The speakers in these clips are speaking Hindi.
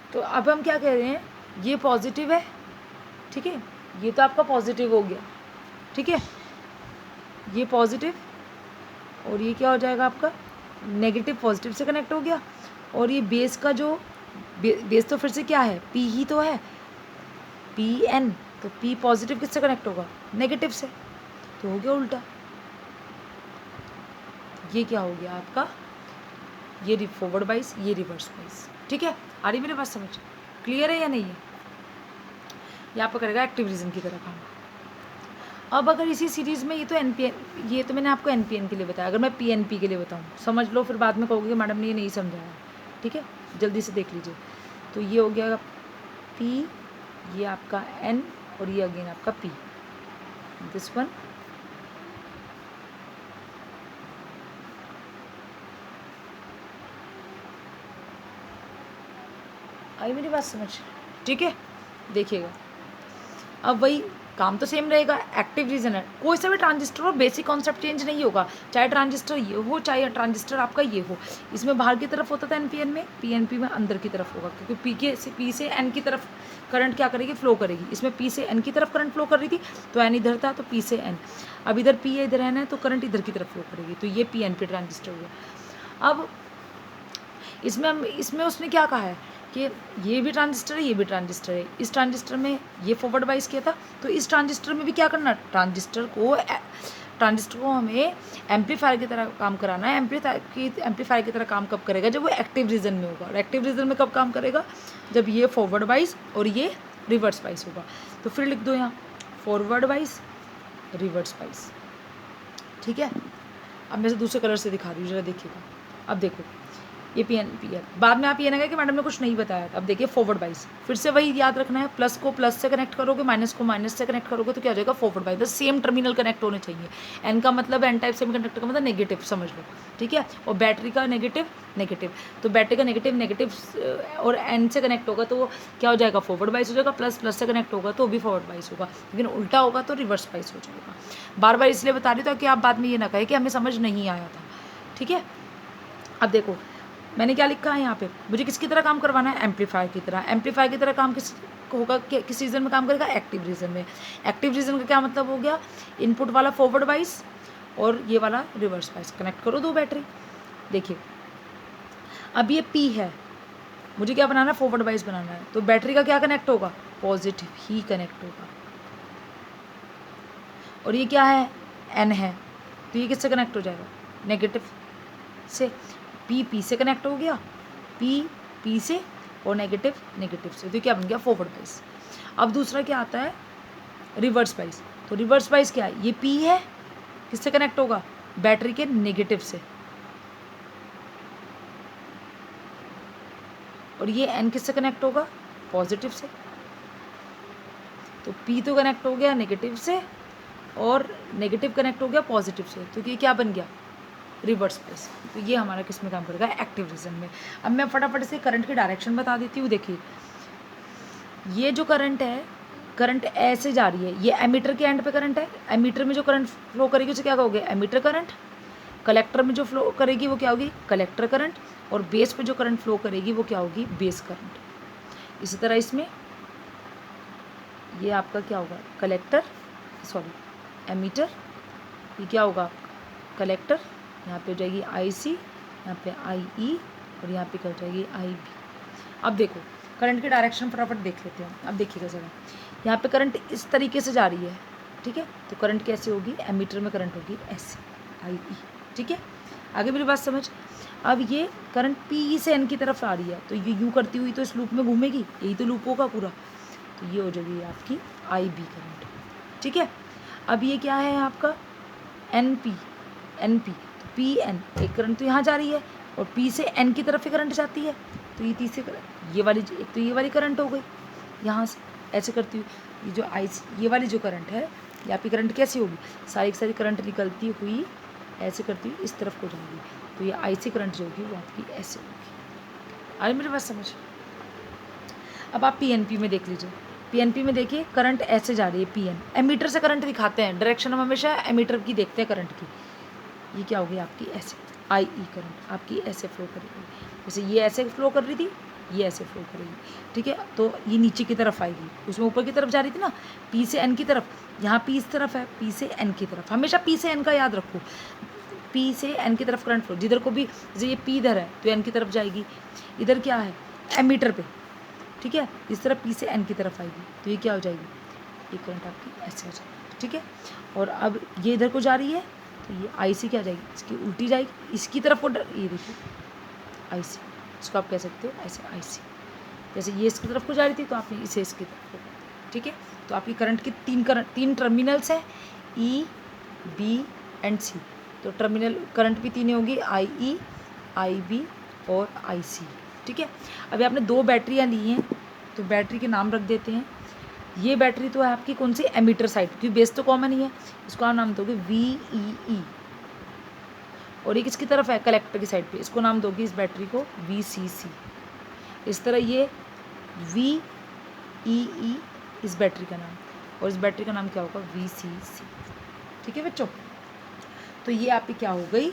तो अब हम क्या कह रहे हैं, ये पॉजिटिव है, ठीक है, ये तो आपका पॉजिटिव हो गया, ठीक है, ये पॉजिटिव, और ये क्या हो जाएगा आपका नेगेटिव पॉजिटिव से कनेक्ट हो गया, और ये बेस का जो बेस तो फिर से क्या है, पी ही तो है, पी एन, तो पी पॉजिटिव किससे कनेक्ट होगा, नेगेटिव से, तो हो गया उल्टा। ये क्या हो गया आपका, ये फॉरवर्ड बाइस, ये रिवर्स बाइस, ठीक है। आ रही मेरे बात समझ, क्लियर है या नहीं है। ये आपका करेगा एक्टिव रीजन की तरह काम। अब अगर इसी सीरीज़ में, ये तो एनपीएन, ये तो मैंने आपको एनपीएन के लिए बताया, अगर मैं पीएनपी के लिए बताऊँ समझ लो, फिर बाद में कहोगे कि मैडम ने ये नहीं समझाया, ठीक है, जल्दी से देख लीजिए। तो ये हो गया पी, ये आपका एन, और ये अगेन आपका पी, दिस वन, आई मेरी बात समझ, ठीक है। देखिएगा अब वही काम तो सेम रहेगा, एक्टिव रीजन है, कोई सा भी ट्रांजिस्टर हो, बेसिक कॉन्सेप्ट चेंज नहीं होगा, चाहे ट्रांजिस्टर ये हो चाहे ट्रांजिस्टर आपका ये हो। इसमें बाहर की तरफ होता था एनपीएन में, पीएनपी में अंदर की तरफ होगा, क्योंकि पी से एन की तरफ करंट क्या करेगी, फ्लो करेगी। इसमें पी से एन की तरफ करंट फ्लो कर रही थी, तो एन इधर था, तो पी से एन, अब इधर पी है, इधर एन है, तो करंट इधर की तरफ फ्लो करेगी, तो ये पी एन पी ट्रांजिस्टर हो गया। अब इसमें उसने क्या कहा है कि ये भी ट्रांजिस्टर है, ये भी ट्रांजिस्टर है, इस ट्रांजिस्टर में ये फॉरवर्ड बाइस किया था, तो इस ट्रांजिस्टर में भी क्या करना, ट्रांजिस्टर को हमें एम्पलीफायर की तरह काम कराना है। एम्पलीफायर की तरह काम कब करेगा, जब वो एक्टिव रीजन में होगा। और एक्टिव रीजन में कब काम करेगा, जब ये फॉरवर्ड बाइस और ये रिवर्स बाइस होगा। तो फिर लिख दो यहाँ फॉरवर्ड बाइस, रिवर्स बाइस, ठीक है। अब मैं से दूसरे कलर से दिखा रही हूँ, जरा देखिएगा। अब देखो ये पी एन पी है, बाद में आप ये ना कहें कि मैडम ने कुछ नहीं बताया था। अब देखिए फॉरवर्ड बाइस, फिर से वही याद रखना है, प्लस को प्लस से कनेक्ट करोगे, माइनस को माइनस से कनेक्ट करोगे, तो क्या हो जाएगा, फॉरवर्ड बाइस। बस सेम टर्मिनल कनेक्ट होने चाहिए। एन का मतलब, एन टाइप सेमीकंडक्टर का मतलब नेगेटिव समझ लो, ठीक है। और बैटरी का नेगेटिव नेगेटिव, तो बैटरी का नेगेटिव नेगेटिव और एन से कनेक्ट होगा, तो क्या हो जाएगा, फॉरवर्ड बाइस हो जाएगा। प्लस प्लस से कनेक्ट होगा तो भी फॉरवर्ड बाइस होगा, लेकिन उल्टा होगा तो रिवर्स बाइस हो जाएगा। बार बार इसलिए बता रही हूँ ताकि आप बाद में ये ना कहें कि हमें समझ नहीं आया था, ठीक है। अब देखो मैंने क्या लिखा है यहाँ पे, मुझे किसकी तरह काम करवाना है, एम्पलीफायर की तरह। एम्पलीफायर की तरह काम किस होगा, किस रीजन में काम करेगा, एक्टिव रीजन में। एक्टिव रीजन का क्या मतलब हो गया, इनपुट वाला फॉरवर्ड बाइस और ये वाला रिवर्स बाइस, कनेक्ट करो दो बैटरी। देखिए अब ये पी है, मुझे क्या बनाना है, फॉरवर्ड बाइस बनाना है, तो बैटरी का क्या कनेक्ट होगा, पॉजिटिव ही कनेक्ट होगा। और ये क्या है, एन है, तो ये किससे कनेक्ट हो जाएगा, नेगेटिव से। पी से कनेक्ट हो गया, पी से, और नेगेटिव नेगेटिव से, तो क्या बन गया, फॉरवर्ड बाइस। अब दूसरा क्या आता है, रिवर्स बाइस। तो रिवर्स बाइस क्या है, ये पी है, किससे कनेक्ट होगा, बैटरी के नेगेटिव से, और ये एन किससे कनेक्ट होगा, पॉजिटिव से। तो पी तो कनेक्ट हो गया नेगेटिव से, और नेगेटिव कनेक्ट हो गया पॉजिटिव से, तो ये क्या बन गया, रिवर्स बाइस। तो ये हमारा किस में काम करेगा, एक्टिव रीजन में। अब मैं फटाफट से करंट की डायरेक्शन बता देती हूँ। देखिए ये जो करंट है, करंट ऐसे जा रही है, ये एमीटर के एंड पे करंट है। एमीटर में जो करंट फ्लो करेगी उसे क्या कहोगे, एमीटर करंट। कलेक्टर में जो फ्लो करेगी वो क्या होगी, कलेक्टर करंट। और बेस पे जो करंट फ्लो करेगी वो क्या होगी, बेस करंट। इसी तरह इसमें ये आपका क्या होगा, कलेक्टर, सॉरी एमीटर, ये क्या होगा, कलेक्टर, यहाँ पे हो जाएगी आई सी, यहाँ पे आई ई, और यहाँ पे क्या हो जाएगी आई बी। अब देखो करंट की डायरेक्शन फटाफट देख लेते हैं। अब देखिएगा ज़रा, यहाँ पे करंट इस तरीके से जा रही है, ठीक है, तो करंट कैसे होगी, एमीटर में करंट होगी ऐसे, आई ई, ठीक है। आगे मेरी बात समझ। अब ये करंट पी से एन की तरफ आ रही है, तो ये यूँ करती हुई तो इस लूप में घूमेगी, यही तो लूप होगा पूरा, तो ये हो जाएगी आपकी आई बी करंट, ठीक है। अब ये क्या है आपका, एन पी, पी एन, एक करंट तो यहाँ जा रही है, और पी से एन की तरफ ही करंट जाती है, तो ये तीसरी करंट, ये वाली, एक तो ये वाली करंट हो गई यहाँ से, ऐसे करती हुई ये जो ये वाली जो करंट है, यहाँ पे करंट कैसी होगी, सारी सारी करंट निकलती हुई ऐसे करती हुई इस तरफ को जाएगी, तो ये आई सी करंट जो होगी वो आपकी ऐसे होगी। आगे मेरी बात समझ। अब आप पी एन पी में देख लीजिए, पीएनपी में देखिए करंट ऐसे जा रही है, पीएन एमीटर से करंट दिखाते हैं, डायरेक्शन हम हमेशा एमीटर की देखते हैं करंट की। ये क्या होगी आपकी ऐसे, आई ई करंट आपकी ऐसे फ्लो करेगी, जैसे ये ऐसे फ्लो कर रही थी, ये ऐसे फ्लो करेगी, ठीक है। तो ये नीचे की तरफ आएगी, उसमें ऊपर की तरफ जा रही थी ना, पी से एन की तरफ, यहाँ पी इस तरफ है, पी से एन की तरफ, हमेशा पी से एन का याद रखो, पी से एन की तरफ करंट फ्लो, जिधर को भी, जैसे ये पी इधर है तो एन की तरफ जाएगी, इधर क्या है एमीटर पे, ठीक है, इस तरफ पी से एन की तरफ आएगी, तो ये क्या हो जाएगी, ये करंट आपकी ऐसे हो जाएगी, ठीक है। और अब ये इधर को जा रही है तो ये आई सी क्या जाएगी, इसकी उल्टी जाएगी, इसकी तरफ को ये देखिए आई सी, इसको आप कह सकते हो ऐसे आई सी, जैसे ये इसकी तरफ को जा रही थी तो आपने इसे इसकी तरफ को, ठीक है। तो आपकी करंट की तीन टर्मिनल्स हैं, ई बी एंड सी, तो टर्मिनल करंट भी तीन होगी, आई ई, आई बी और आई सी, ठीक है। अभी आपने दो बैटरियाँ ली हैं तो बैटरी के नाम रख देते हैं। ये बैटरी तो है आपकी कौन सी, एमीटर साइड, क्योंकि बेस तो कॉमन ही है, इसको आप नाम दोगे वी ई ई, और एक इसकी तरफ है कलेक्टर की साइड पे, इसको नाम दोगे इस बैटरी को वी सी सी। इस तरह ये वी ई ई इस बैटरी का नाम, और इस बैटरी का नाम क्या होगा वी सी सी, ठीक है बच्चों। तो ये आपकी क्या हो गई,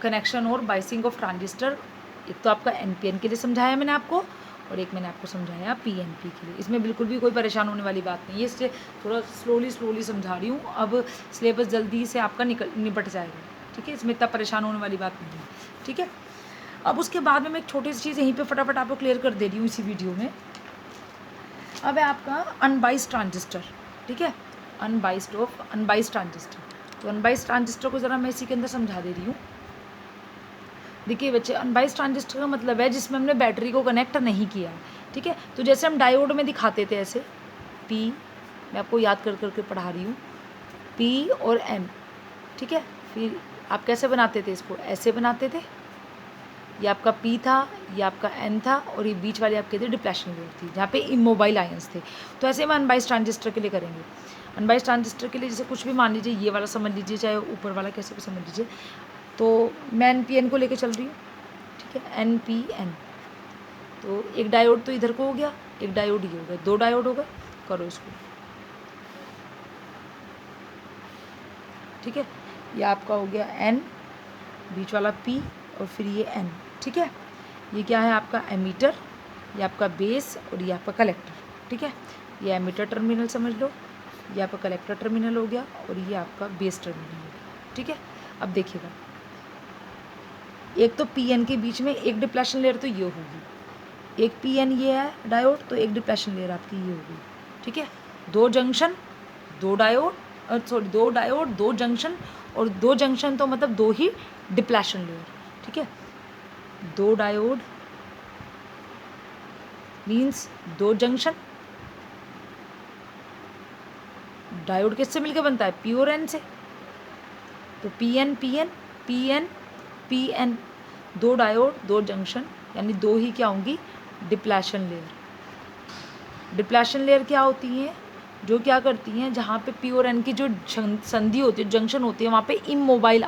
कनेक्शन और बाइसिंग ऑफ ट्रांजिस्टर। एक तो आपका एनपीएन के लिए समझाया मैंने आपको, और एक मैंने आपको समझाया पीएनपी के लिए। इसमें बिल्कुल भी कोई परेशान होने वाली बात नहीं है, इसलिए थोड़ा स्लोली समझा रही हूँ। अब सिलेबस जल्दी से आपका निपट जाएगा, ठीक है, इसमें इतना परेशान होने वाली बात नहीं है, ठीक है। अब उसके बाद में मैं एक छोटी सी चीज़ यहीं पे फटाफट आपको क्लियर कर दे रही हूँ इसी वीडियो में। अब है आपका अनबाइस्ड ट्रांजिस्टर, ठीक है, अनबाइस्ड ट्रांजिस्टर। तो अनबाइस्ड ट्रांजिस्टर को ज़रा मैं इसी के अंदर समझा दे रही हूँ। देखिए बच्चे, अनबाइस्ड ट्रांजिस्टर का मतलब है जिसमें हमने बैटरी को कनेक्ट नहीं किया है, ठीक है। तो जैसे हम डायोड में दिखाते थे ऐसे, पी, मैं आपको याद कर करके पढ़ा रही हूँ, पी और एन, ठीक है। फिर आप कैसे बनाते थे इसको, ऐसे बनाते थे, ये आपका पी था, ये आपका एन था, और ये बीच वाली आपके थे डिप्लेशन लेयर थी, जहाँ पे इमोबाइल आयंस थे। तो ऐसे हम अनबाइस्ड ट्रांजिस्टर के लिए करेंगे। अनबाइस्ड ट्रांजिस्टर के लिए जैसे कुछ भी मान लीजिए, ये वाला समझ लीजिए, चाहे ऊपर वाला कैसे भी समझ लीजिए। तो मैं एन पी एन को लेके चल रही हूँ, ठीक है, एन पी एन। तो एक डायोड तो इधर को हो गया, एक डायोड ये हो गया, दो डायोड हो गए, करो इसको, ठीक है। ये आपका हो गया एन, बीच वाला पी, और फिर ये एन, ठीक है। ये क्या है आपका एमीटर, ये आपका बेस, और ये आपका कलेक्टर, ठीक है। ये एमीटर टर्मिनल समझ लो, ये आपका कलेक्टर टर्मिनल हो गया, और ये आपका बेस टर्मिनल हो गया, ठीक है। अब देखिएगा, एक तो पी एन के बीच में एक डिप्लेशन लेयर तो ये होगी, एक पी एन ये है डायोड, तो एक डिप्लेशन लेयर आपकी ये होगी, ठीक है। दो जंक्शन, दो डायोड, दो डायोड, दो जंक्शन, और दो जंक्शन तो मतलब दो ही डिप्लेशन लेयर, ठीक है। दो डायोड मीन्स दो जंक्शन, डायोड किससे मिलकर बनता है, पी और एन से, तो P N P N P N P N, दो डायोड दो जंक्शन, यानी दो ही क्या होंगी, डिप्लेशन लेयर। डिप्लेशन लेयर क्या होती हैं, जो क्या करती हैं, जहाँ पे पी और एन की जो संधि होती है, जंक्शन होती है, वहाँ पे इमोबाइल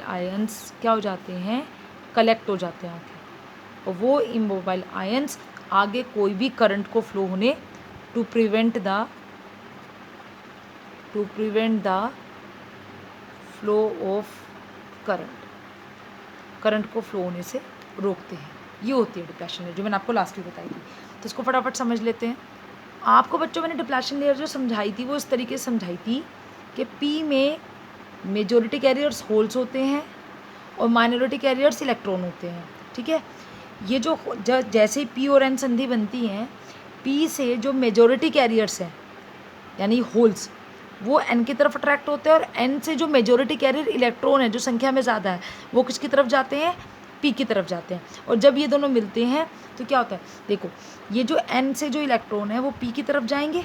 आयंस क्या हो जाते हैं, कलेक्ट हो जाते हैं आगे, और वो इमोबाइल आयंस आगे कोई भी करंट को फ्लो होने to prevent the flow of current को फ्लो होने से रोकते हैं। ये होती है डिप्लेशन लेयर, जो मैंने आपको लास्ट में बताई थी। तो इसको फटाफट समझ लेते हैं। आपको बच्चों मैंने डिप्लेशन लेयर जो समझाई थी वो इस तरीके से समझाई थी कि पी में मेजॉरिटी कैरियर्स होल्स होते हैं और माइनॉरिटी कैरियर्स इलेक्ट्रॉन होते हैं, ठीक है। ये जो जैसे ही पी और एन संधि बनती हैं, पी से जो मेजॉरिटी कैरियर्स हैं यानी होल्स, वो एन की तरफ अट्रैक्ट होते हैं, और एन से जो मेजॉरिटी कैरियर इलेक्ट्रॉन है जो संख्या में ज़्यादा है, वो किसकी तरफ जाते हैं, पी की तरफ जाते हैं। और जब ये दोनों मिलते हैं तो क्या होता है, देखो ये जो एन से जो इलेक्ट्रॉन है वो पी की तरफ जाएंगे,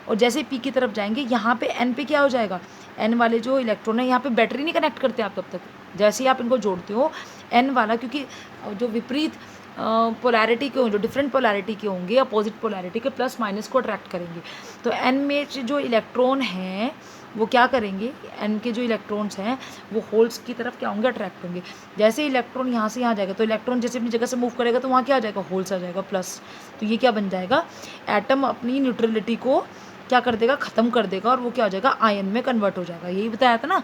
और जैसे पी की तरफ जाएंगे यहाँ पे एन पे क्या हो जाएगा, एन वाले जो इलेक्ट्रॉन है, यहाँ पे बैटरी नहीं कनेक्ट करते आप तब तक, जैसे ही आप इनको जोड़ते हो एन वाला, क्योंकि जो विपरीत पोलैरिटी के जो डिफरेंट पोलैरिटी के होंगे, अपोजिट पोलैरिटी के प्लस माइनस को अट्रैक्ट करेंगे। तो एन में जो इलेक्ट्रॉन हैं वो क्या करेंगे, एन के जो इलेक्ट्रॉन्स हैं वो होल्स की तरफ क्या होंगे, अट्रैक्ट होंगे। जैसे इलेक्ट्रॉन यहाँ से यहाँ जाएगा तो इलेक्ट्रॉन जैसे अपनी जगह से मूव करेगा तो वहाँ क्या आ जाएगा, होल्स आ जाएगा प्लस। तो ये क्या बन जाएगा, एटम अपनी न्यूट्रलिटी को क्या कर देगा, ख़त्म कर देगा, और वो क्या हो जाएगा, आयन में कन्वर्ट हो जाएगा। यही बताया था ना,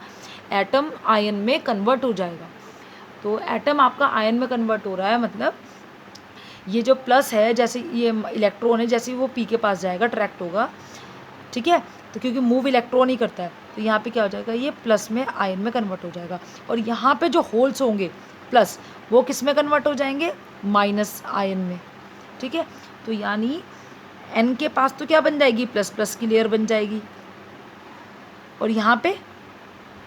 एटम आयन में कन्वर्ट हो जाएगा। तो एटम आपका आयन में कन्वर्ट हो रहा है, मतलब ये जो प्लस है, जैसे ये इलेक्ट्रॉन है, जैसे वो पी के पास जाएगा अट्रैक्ट होगा, ठीक है, तो क्योंकि मूव इलेक्ट्रॉन ही करता है, तो यहाँ पे क्या हो जाएगा, ये प्लस में आयन में कन्वर्ट हो जाएगा। और यहाँ पे जो होल्स होंगे प्लस, वो किस में कन्वर्ट हो जाएंगे, माइनस आयन में, ठीक है। तो यानी एन के पास तो क्या बन जाएगी, प्लस प्लस की लेयर बन जाएगी, और यहाँ पे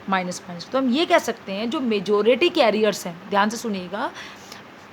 माइनस माइनस। तो हम ये कह सकते हैं जो मेजोरिटी कैरियर्स हैं, ध्यान से सुनिएगा,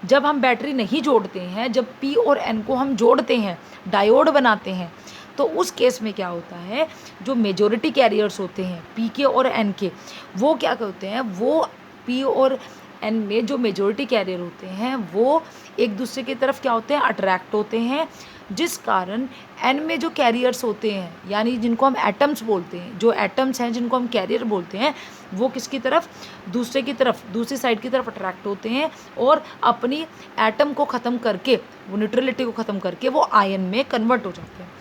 जब हम बैटरी नहीं जोड़ते हैं, जब पी और एन को हम जोड़ते हैं, डायोड बनाते हैं, तो उस केस में क्या होता है, जो मेजोरिटी कैरियर्स होते हैं पी के और एन के, वो क्या करते हैं, वो पी और एन में जो मेजोरिटी कैरियर होते हैं वो एक दूसरे की तरफ क्या होते हैं, अट्रैक्ट होते हैं, जिस कारण एन में जो कैरियर्स होते हैं, यानी जिनको हम एटम्स बोलते हैं, जो एटम्स हैं जिनको हम कैरियर बोलते हैं, वो किसकी तरफ, दूसरे की तरफ, दूसरी साइड की तरफ अट्रैक्ट होते हैं, और अपनी एटम को ख़त्म करके, वो न्यूट्रलिटी को ख़त्म करके वो आयन में कन्वर्ट हो जाते हैं।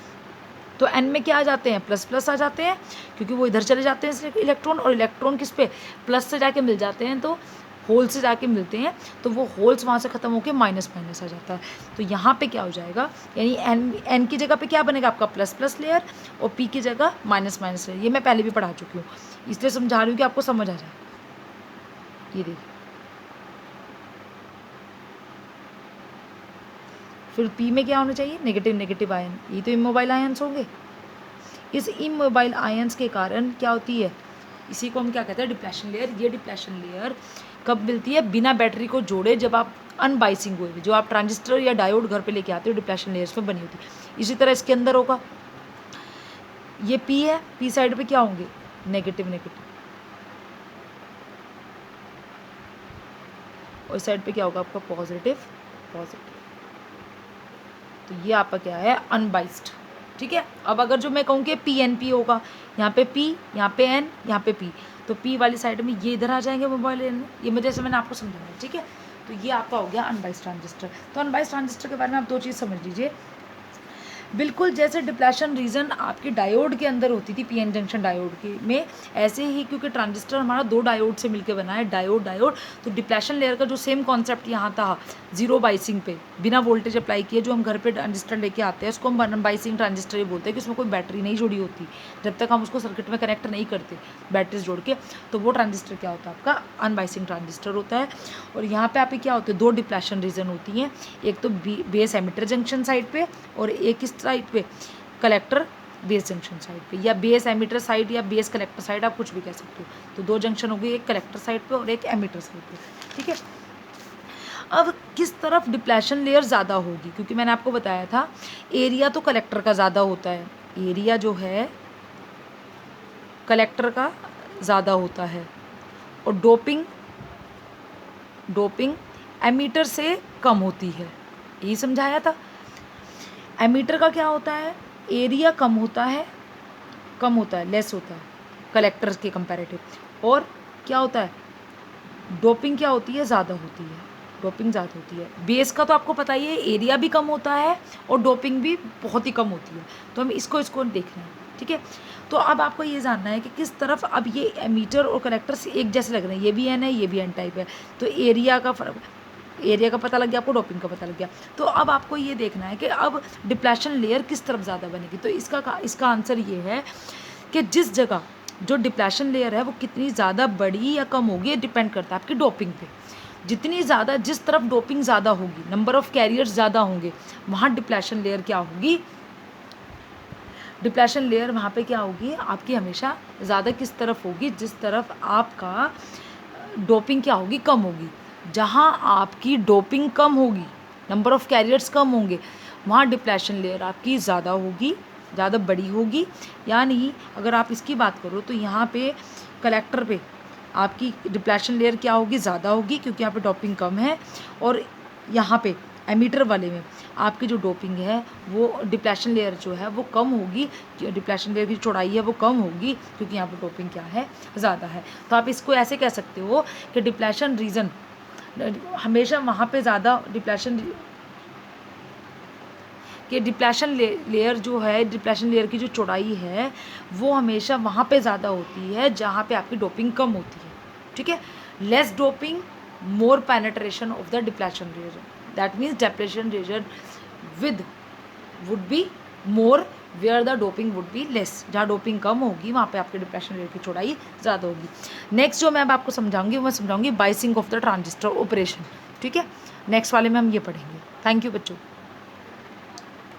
तो एन में क्या आ जाते हैं, प्लस प्लस आ जाते हैं, क्योंकि वो इधर चले जाते हैं इलेक्ट्रॉन, और इलेक्ट्रॉन किस पे, प्लस से जाके मिल जाते हैं, तो होल से जाके मिलते हैं, तो वो होल्स वहाँ से ख़त्म होकर माइनस माइनस आ जाता है। तो यहाँ पे क्या हो जाएगा, यानी एन की जगह पे क्या बनेगा आपका, प्लस प्लस लेयर, और पी की जगह माइनस माइनस लेयर। ये मैं पहले भी पढ़ा चुकी हूँ, इसलिए समझा रही हूँ कि आपको समझ आ जाए। ये देखिए, फिर पी में क्या होना चाहिए, नेगेटिव नेगेटिव आयन, ये तो इमोबाइल आयन्स होंगे। इस इमोबाइल आयन्स के कारण क्या होती है, इसी को हम क्या कहते हैं, डिप्लेशन लेयर। ये डिप्लेशन लेयर कब मिलती है, बिना बैटरी को जोड़े, जब आप अनबाइसिंग हुए, जो आप ट्रांजिस्टर या डायोड घर पे लेके आते हो, डिप्लेशन लेयर्स में बनी होती है। इसी तरह इसके अंदर होगा, ये पी है, पी साइड पे क्या होंगे, नेगेटिव नेगेटिव, और इस साइड पे क्या होगा आपका, पॉजिटिव पॉजिटिव। तो ये आपका क्या है, अनबाइस्ड, ठीक है। अब अगर जो मैं कहूँ कि पी एन पी होगा, यहाँ पे पी, यहाँ पे एन, यहाँ पे पी, तो पी वाली साइड में ये इधर आ जाएंगे मोबाइल एन, ये मुझे जैसे मैंने आपको समझाया, ठीक है। तो ये आपका हो गया अनबाइस्ड ट्रांजिस्टर। तो अनबाइस्ड ट्रांजिस्टर के बारे में आप दो चीज़ समझ लीजिए। बिल्कुल जैसे डिप्लेशन रीजन आपकी डायोड के अंदर होती थी, पी एन जंक्शन डायोड के में, ऐसे ही क्योंकि ट्रांजिस्टर हमारा दो डायोड से मिलकर बना है, डायोड डायोड, तो डिप्लेशन लेयर का जो सेम कॉन्सेप्ट यहाँ था, जीरो बाइसिंग पे बिना वोल्टेज अप्लाई किए जो हम घर पे ट्रांजिस्टर लेके आते हैं, उसको हम अनबाइसिंग ट्रांजिस्टर ही बोलते हैं, कि उसमें कोई बैटरी नहीं जुड़ी होती, जब तक हम उसको सर्किट में कनेक्ट नहीं करते बैटरीज जोड़ के, तो वो ट्रांजिस्टर क्या होता है आपका, अनबाइसिंग ट्रांजिस्टर होता है। और यहाँ पे आपके क्या होते हैं, दो डिप्लेशन रीजन होती हैं, एक तो बेस एमिटर जंक्शन साइड पे, और एक इस साइड पे कलेक्टर बेस जंक्शन साइड पे, या बेस एमिटर साइड या बेस कलेक्टर साइड, आप कुछ भी कह सकते हो। तो दो जंक्शन हो गई, एक कलेक्टर साइड पे और एक एमिटर साइड पे, ठीक है। अब किस तरफ डिप्लेशन लेयर ज़्यादा होगी, क्योंकि मैंने आपको बताया था एरिया तो कलेक्टर का ज़्यादा होता है, एरिया जो है कलेक्टर का ज़्यादा होता है, और डोपिंग एमीटर से कम होती है, यही समझाया था। एमीटर का क्या होता है, एरिया कम होता है, लेस होता है कलेक्टर्स के कंपैरेटिव, और क्या होता है, डोपिंग क्या होती है, ज़्यादा होती है, डोपिंग ज़्यादा होती है। बेस का तो आपको पता ही है, एरिया भी कम होता है और डोपिंग भी बहुत ही कम होती है, तो हम इसको देख रहे हैं, ठीक है। तो अब आपको ये जानना है कि किस तरफ, अब ये एमीटर और कलेक्टर्स एक जैसे लग रहे हैं, ये भी एन है, ये भी एन टाइप है, तो एरिया का फ़र्क, एरिया का पता लग गया आपको, डोपिंग का पता लग गया। तो अब आपको ये देखना है कि अब डिप्लेशन लेयर किस तरफ ज़्यादा बनेगी। तो इसका आंसर ये है कि जिस जगह जो डिप्लेशन लेयर है वो कितनी ज़्यादा बड़ी या कम होगी, ये डिपेंड करता है आपकी डोपिंग पे। जितनी ज़्यादा, जिस तरफ डोपिंग ज़्यादा होगी, नंबर ऑफ़ कैरियर्स ज़्यादा होंगे, वहाँ डिप्लेशन लेयर क्या होगी, डिप्लेशन लेयर वहाँ पे क्या होगी आपकी, हमेशा ज़्यादा किस तरफ होगी, जिस तरफ आपका डोपिंग क्या होगी, कम होगी। जहाँ आपकी डोपिंग कम होगी, नंबर ऑफ़ कैरियर्स कम होंगे, वहाँ डिप्लेशन लेयर आपकी ज़्यादा होगी, ज़्यादा बड़ी होगी। यानी अगर आप इसकी बात करो तो यहाँ पे कलेक्टर पे आपकी डिप्लेशन लेयर क्या होगी, ज़्यादा होगी, क्योंकि यहाँ पे डोपिंग कम है, और यहाँ पे एमीटर वाले में आपकी जो डोपिंग है वो डिप्लेशन लेयर जो है वो कम होगी, डिप्लेशन लेयर की चौड़ाई है वो कम होगी, क्योंकि यहाँ पे डोपिंग क्या है, ज़्यादा है। तो आप इसको ऐसे कह सकते हो कि डिप्लेशन रीजन हमेशा वहाँ पे ज़्यादा, डिप्लेशन लेयर जो है, डिप्लेशन लेयर की जो चौड़ाई है वो हमेशा वहाँ पे ज़्यादा होती है जहाँ पे आपकी डोपिंग कम होती है, ठीक है। Less doping more penetration of the depletion region. That means depletion region with would be more where the doping would be less. जहाँ डोपिंग कम होगी वहाँ पे आपके डिप्लेशन रेट की चौड़ाई ज़्यादा होगी. नेक्स्ट जो मैं अब आपको समझाऊंगी मैं समझाऊंगी biasing of the transistor operation. ठीक है, नेक्स्ट वाले में हम ये पढ़ेंगे. थैंक यू बच्चों.